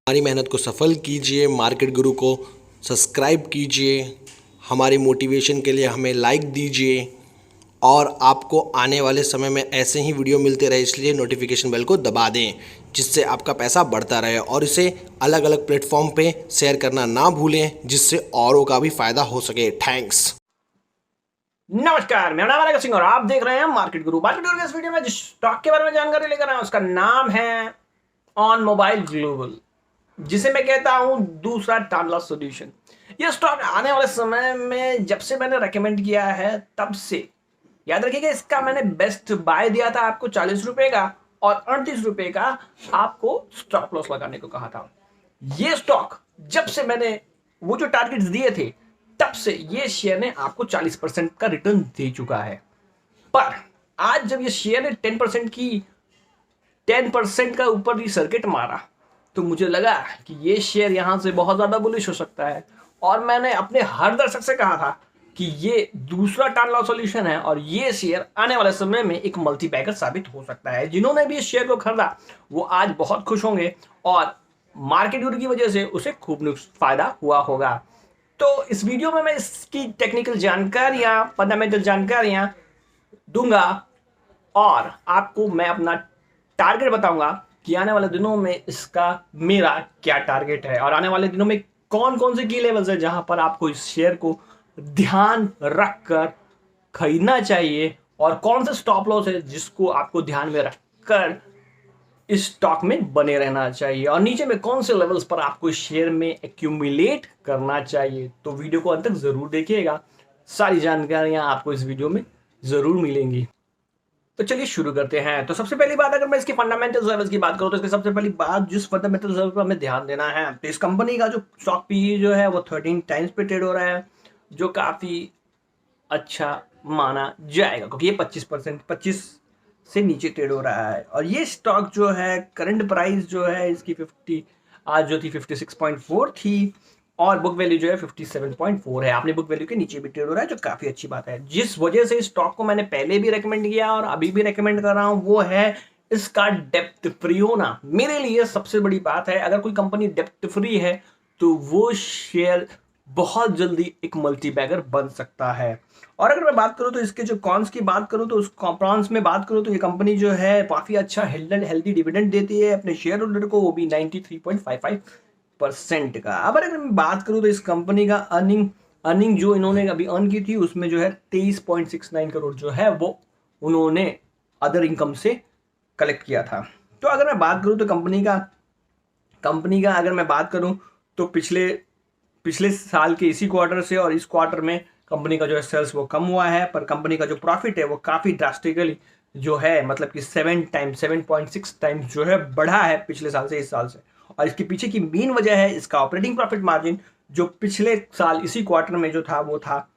हमारी मेहनत को सफल कीजिए, मार्केट गुरु को सब्सक्राइब कीजिए, हमारी मोटिवेशन के लिए हमें लाइक दीजिए और आपको आने वाले समय में ऐसे ही वीडियो मिलते रहे, इसलिए नोटिफिकेशन बेल को दबा दें जिससे आपका पैसा बढ़ता रहे और इसे अलग अलग प्लेटफॉर्म पे शेयर करना ना भूलें जिससे औरों का भी फ़ायदा हो सके। थैंक्स। नमस्कार, मेरा नाम है सिंह और आप देख रहे हैं मार्केट गुरु। मार्केट गुरु के इस वीडियो में जिस स्टॉक के बारे में जानकारी लेकर आया हूं उसका नाम है ऑन मोबाइल ग्लोबल, जिसे मैं कहता हूं दूसरा टांडला सॉल्यूशन। ये स्टॉक आने वाले समय में जब से मैंने रेकमेंड किया है तब से याद रखिएगा, इसका मैंने बेस्ट बाय दिया था आपको 40 रुपए का और 38 रुपए का आपको स्टॉप लॉस लगाने को कहा था। ये स्टॉक जब से मैंने वो जो टारगेट्स दिए थे तब से ये शेयर ने आपको 40% का रिटर्न दे चुका है। पर आज जब ये शेयर ने 10% का ऊपर भी सर्किट मारा तो मुझे लगा कि ये शेयर यहां से बहुत ज्यादा बुलिश हो सकता है और मैंने अपने हर दर्शक से कहा था कि ये दूसरा टांडला सॉल्यूशन है और ये शेयर आने वाले समय में एक मल्टीबैगर साबित हो सकता है। जिन्होंने भी इस शेयर को खरीदा वो आज बहुत खुश होंगे और मार्केट गुरु की वजह से उसे खूब फायदा हुआ होगा। तो इस वीडियो में मैं इसकी टेक्निकल जानकारियां, फंडामेंटल जानकारियां दूंगा और आपको मैं अपना टारगेट बताऊंगा कि आने वाले दिनों में इसका मेरा क्या टारगेट है और आने वाले दिनों में कौन कौन से की लेवल्स है जहां पर आपको इस शेयर को ध्यान रखकर खरीदना चाहिए और कौन से स्टॉप लॉस है जिसको आपको ध्यान में रखकर इस स्टॉक में बने रहना चाहिए और नीचे में कौन से लेवल्स पर आपको इस शेयर में एक्यूमुलेट करना चाहिए। तो वीडियो को अंत तक जरूर देखिएगा, सारी जानकारियां आपको इस वीडियो में जरूर मिलेंगी। तो चलिए शुरू करते हैं। तो सबसे पहली बात, अगर मैं इसकी फंडामेंटल लेवल्स की बात करूं तो इसकी सबसे पहली बात जिस फंडामेंटल लेवल पर हमें ध्यान देना है तो इस कंपनी का जो स्टॉक पी जो है वो 13 टाइम्स पे ट्रेड हो रहा है, जो काफी अच्छा माना जाएगा क्योंकि ये 25 से नीचे ट्रेड हो रहा है। और ये स्टॉक जो है करंट प्राइस जो है इसकी 50 आज जो थी 56.4 थी और बुक वैल्यू जो है 57.4 है। आपने बुक वैल्यू के नीचे भी ट्रेड हो रहा है जो काफी अच्छी बात है। जिस वजह से इस स्टॉक को मैंने पहले भी रेकमेंड किया और अभी भी रेकमेंड कर रहा हूं वो है इसका डेप्थ फ्री होना। मेरे लिए सबसे बड़ी बात है, अगर कोई कंपनी डेप्थ फ्री है तो वो शेयर बहुत जल्दी एक मल्टीबैगर बन सकता है। और अगर मैं बात करूं तो इसके जो कॉन्स की बात करूं तो उस कॉन्स में बात करूं तो ये कंपनी जो है काफी अच्छा हेल्दी डिविडेंड देती है अपने शेयर होल्डर को, वो भी 93.55% का। अब अगर मैं बात करूं तो इस कंपनी का अर्निंग जो इन्होंने अभी अर्न की थी उसमें जो है 23.69 करोड़ जो है वो उन्होंने अदर इनकम से कलेक्ट किया था। तो अगर मैं बात करूं तो कंपनी का अगर मैं बात करूं तो पिछले साल के इसी क्वार्टर से और इस क्वार्टर में कंपनी का जो है सेल्स वो कम हुआ है, पर कंपनी का जो प्रॉफिट है वो काफ़ी ड्रास्टिकली जो है मतलब कि 7.6 टाइम्स जो है बढ़ा है पिछले साल से इस साल से। और इसके पीछे की मेन वजह है इसका ऑपरेटिंग प्रॉफिट मार्जिन, जो पिछले साल इसी क्वार्टर में जो था वो था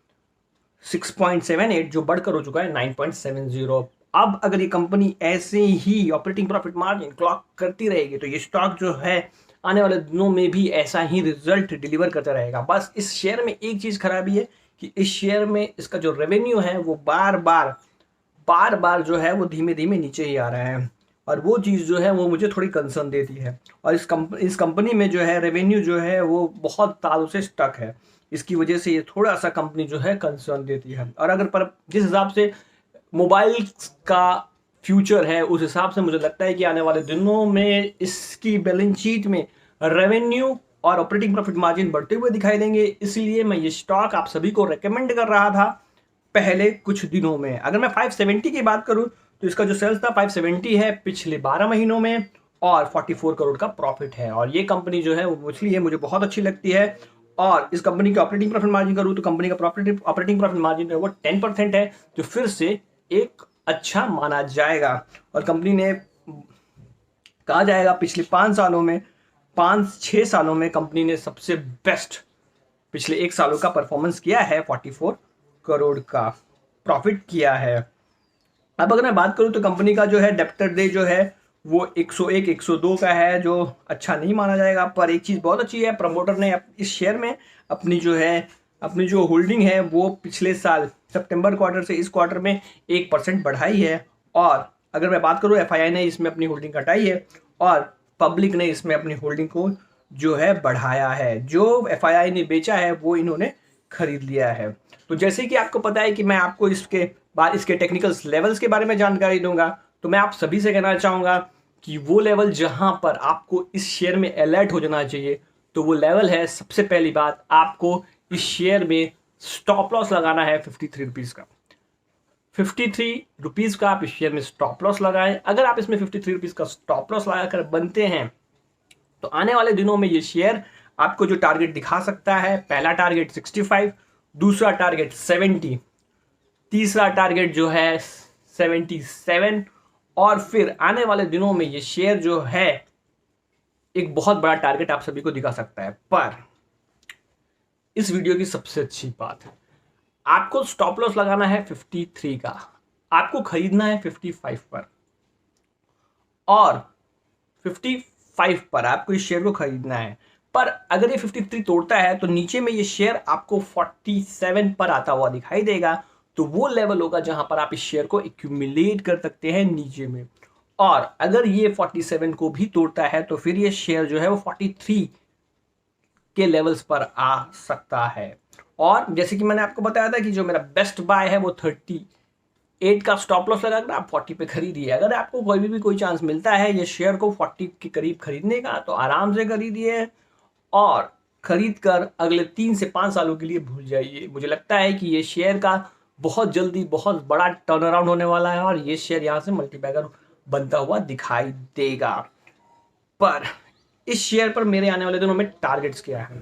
6.78, जो बढ़कर हो चुका है 9.70। अब अगर ये कंपनी ऐसे ही ऑपरेटिंग प्रॉफिट मार्जिन क्लॉक करती रहेगी तो ये स्टॉक जो है आने वाले दिनों में भी ऐसा ही रिजल्ट डिलीवर करता रहेगा। बस इस शेयर में एक चीज खराबी है कि इस शेयर में इसका जो रेवेन्यू है वो बार बार जो है वो धीमे धीमे नीचे ही आ रहा है और वो चीज़ जो है वो मुझे थोड़ी कंसर्न देती है। और इस कंपनी में जो है रेवेन्यू जो है वो बहुत सालों से स्टक है, इसकी वजह से ये थोड़ा सा कंपनी जो है कंसर्न देती है। और अगर पर जिस हिसाब से मोबाइल का फ्यूचर है उस हिसाब से मुझे लगता है कि आने वाले दिनों में इसकी बैलेंस शीट में रेवेन्यू और ऑपरेटिंग प्रॉफिट मार्जिन बढ़ते हुए दिखाई देंगे। इसलिए मैं ये स्टॉक आप सभी को रेकमेंड कर रहा था पहले कुछ दिनों में। अगर मैं 570 की बात करूं तो इसका जो सेल्स था 570 है पिछले 12 महीनों में और 44 करोड़ का प्रॉफिट है। और ये कंपनी जो है वो इसलिए मुझे बहुत अच्छी लगती है। और इस कंपनी का ऑपरेटिंग प्रॉफिट मार्जिन करूं तो कंपनी का ऑपरेटिंग प्रॉफिट मार्जिन है वो 10% है, जो फिर से एक अच्छा माना जाएगा। और कंपनी ने कहा जाएगा पिछले 5-6 सालों में कंपनी ने सबसे बेस्ट पिछले 1 सालों का परफॉर्मेंस किया है, 44 करोड़ का प्रॉफिट किया है। अब अगर मैं बात करूं तो कंपनी का जो है डेब्टर डे जो है वो 101-102 का है, जो अच्छा नहीं माना जाएगा। पर एक चीज़ बहुत अच्छी है, प्रमोटर ने इस शेयर में अपनी जो होल्डिंग है वो पिछले साल सितंबर क्वार्टर से इस क्वार्टर में 1% बढ़ाई है। और अगर मैं बात करूं एफआईआई ने इसमें अपनी होल्डिंग घटाई है और पब्लिक ने इसमें अपनी होल्डिंग को जो है बढ़ाया है। जो FII ने बेचा है वो इन्होंने खरीद लिया है। तो जैसे कि आपको पता है कि मैं आपको इसके टेक्निकल लेवल्स के बारे में जानकारी दूंगा, तो मैं आप सभी से कहना चाहूँगा कि वो लेवल जहां पर आपको इस शेयर में अलर्ट हो जाना चाहिए, तो वो लेवल है, सबसे पहली बात, आपको इस शेयर में स्टॉप लॉस लगाना है 53 रुपीज़ का। 53 रुपीज़ का आप इस शेयर में स्टॉप लॉस लगाएं। अगर आप इसमें 53 रुपीज़ का स्टॉप लॉस लगाकर बनते हैं तो आने वाले दिनों में ये शेयर आपको जो टारगेट दिखा सकता है, पहला टारगेट 65, दूसरा टारगेट 70, तीसरा टारगेट जो है 77, और फिर आने वाले दिनों में ये शेयर जो है एक बहुत बड़ा टारगेट आप सभी को दिखा सकता है। पर इस वीडियो की सबसे अच्छी बात है, आपको स्टॉप लॉस लगाना है 53 का, आपको खरीदना है 55 पर, और 55 पर आपको इस शेयर को खरीदना है। पर अगर ये 53 तोड़ता है तो नीचे में ये शेयर आपको 47 पर आता हुआ दिखाई देगा, तो वो लेवल होगा जहां पर आप इस शेयर को एक्यूमुलेट कर सकते हैं नीचे में। और अगर ये 47 को भी तोड़ता है तो फिर ये शेयर जो है वो 43 के लेवल्स पर आ सकता है। और जैसे कि मैंने आपको बताया था कि जो मेरा बेस्ट बाय है वो 38 का स्टॉप लॉस लगाकर आप 40 पे खरीदिए। अगर आपको कोई चांस मिलता है ये शेयर को 40 के करीब खरीदने का, तो आराम से खरीदिए और खरीद कर अगले 3 से 5 सालों के लिए भूल जाइए। मुझे लगता है कि ये शेयर का बहुत जल्दी बहुत बड़ा टर्न अराउंड होने वाला है और ये शेयर यहाँ से मल्टीबैगर बनता हुआ दिखाई देगा। पर इस शेयर पर मेरे आने वाले दिनों में टारगेट्स क्या है,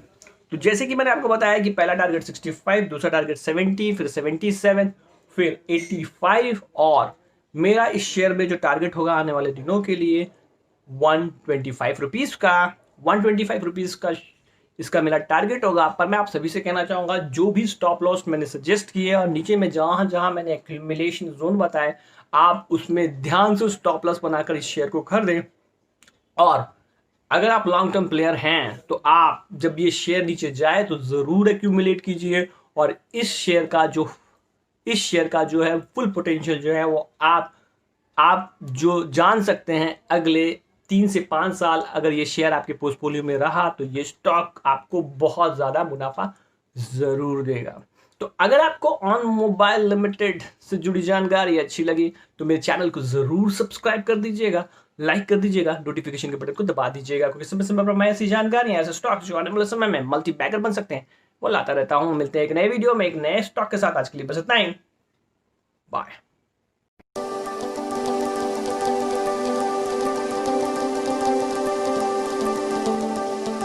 तो जैसे कि मैंने आपको बताया कि पहला टारगेट 65, दूसरा टारगेट 70, फिर 77, फिर 85, और मेरा इस शेयर में जो टारगेट होगा आने वाले दिनों के लिए 125 रुपीज़ का। 125 रुपीज़ का इसका मेरा टारगेट होगा। पर मैं आप सभी से कहना चाहूँगा, जो भी स्टॉप लॉस मैंने सजेस्ट किए और नीचे में जहाँ जहाँ मैंने एक्यूमुलेशन जोन बताए, आप उसमें ध्यान से स्टॉप लॉस बनाकर इस शेयर को खरीदें। और अगर आप लॉन्ग टर्म प्लेयर हैं तो आप जब ये शेयर नीचे जाए तो ज़रूर एक्यूमुलेट कीजिए, और इस शेयर का जो है फुल पोटेंशियल जो है वो आप जो जान सकते हैं, अगले 3 से 5 साल अगर ये शेयर आपके पोर्टफोलियो में रहा तो ये स्टॉक आपको बहुत ज़्यादा मुनाफा ज़रूर देगा। तो अगर आपको ऑन मोबाइल लिमिटेड से जुड़ी जानकारी अच्छी लगी तो मेरे चैनल को ज़रूर सब्सक्राइब कर दीजिएगा, लाइक कर दीजिएगा, नोटिफिकेशन के बटन को दबा दीजिएगा, क्योंकि समय समय पर मैं ऐसी जानकारी, ऐसे स्टॉक जो आने वाले समय में मल्टी बैगर बन सकते हैं वो लाता रहता हूँ। मिलते हैं एक नए वीडियो में एक नए स्टॉक के साथ। आज के लिए बस इतना ही, बाय।